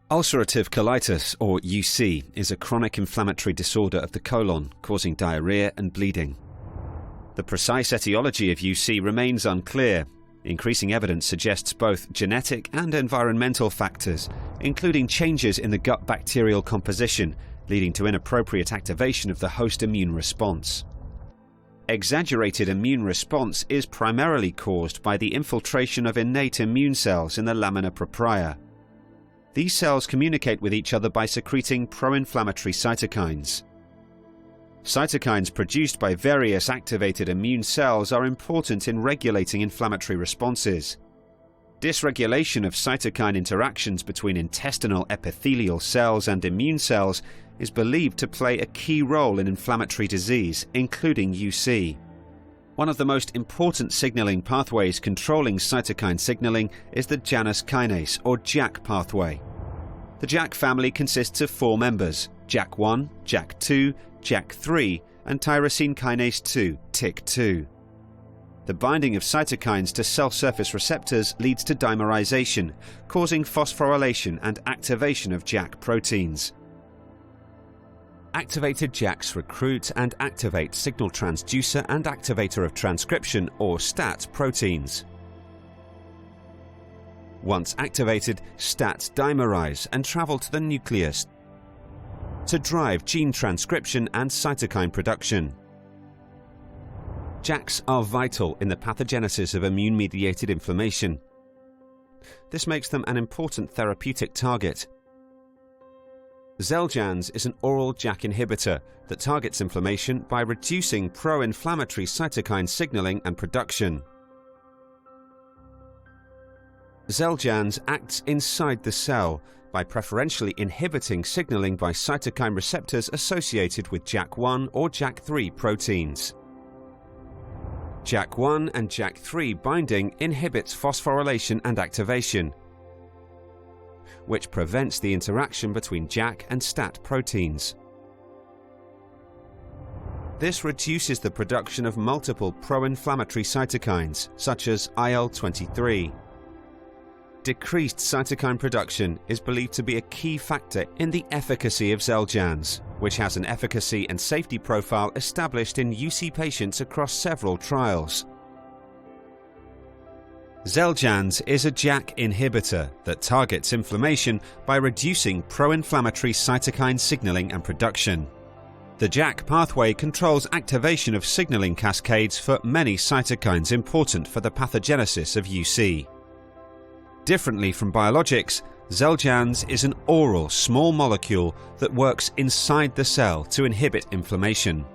Ulcerative colitis, or UC, is a chronic inflammatory disorder of the colon, causing diarrhea and bleeding. The precise etiology of UC remains unclear. Increasing evidence suggests both genetic and environmental factors, including changes in the gut bacterial composition, leading to inappropriate activation of the host immune response. Exaggerated immune response is primarily caused by the infiltration of innate immune cells in the lamina propria. These cells communicate with each other by secreting pro-inflammatory cytokines. Cytokines produced by various activated immune cells are important in regulating inflammatory responses. Dysregulation of cytokine interactions between intestinal epithelial cells and immune cells is believed to play a key role in inflammatory disease, including UC. One of the most important signaling pathways controlling cytokine signaling is the Janus kinase, or JAK pathway. The JAK family consists of 4 members: JAK1, JAK2, JAK3, and tyrosine kinase 2, TYK2. The binding of cytokines to cell surface receptors leads to dimerization, causing phosphorylation and activation of JAK proteins. Activated JAKs recruit and activate signal transducer and activator of transcription, or STAT, proteins. Once activated, STATs dimerize and travel to the nucleus to drive gene transcription and cytokine production. JAKs are vital in the pathogenesis of immune-mediated inflammation. This makes them an important therapeutic target. XELJANZ is an oral JAK inhibitor that targets inflammation by reducing pro-inflammatory cytokine signaling and production. XELJANZ acts inside the cell by preferentially inhibiting signaling by cytokine receptors associated with JAK1 or JAK3 proteins. JAK1 and JAK3 binding inhibits phosphorylation and activation, which prevents the interaction between JAK and STAT proteins. This reduces the production of multiple pro-inflammatory cytokines, such as IL-23. Decreased cytokine production is believed to be a key factor in the efficacy of XELJANZ, which has an efficacy and safety profile established in UC patients across several trials. XELJANZ is a JAK inhibitor that targets inflammation by reducing pro-inflammatory cytokine signaling and production. The JAK pathway controls activation of signaling cascades for many cytokines important for the pathogenesis of UC. Differently from biologics, XELJANZ is an oral small molecule that works inside the cell to inhibit inflammation.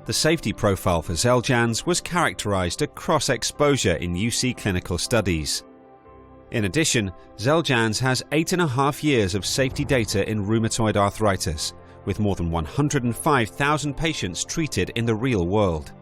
The safety profile for XELJANZ was characterized across exposure in UC clinical studies. In addition, XELJANZ has 8.5 years of safety data in rheumatoid arthritis, with more than 105,000 patients treated in the real world.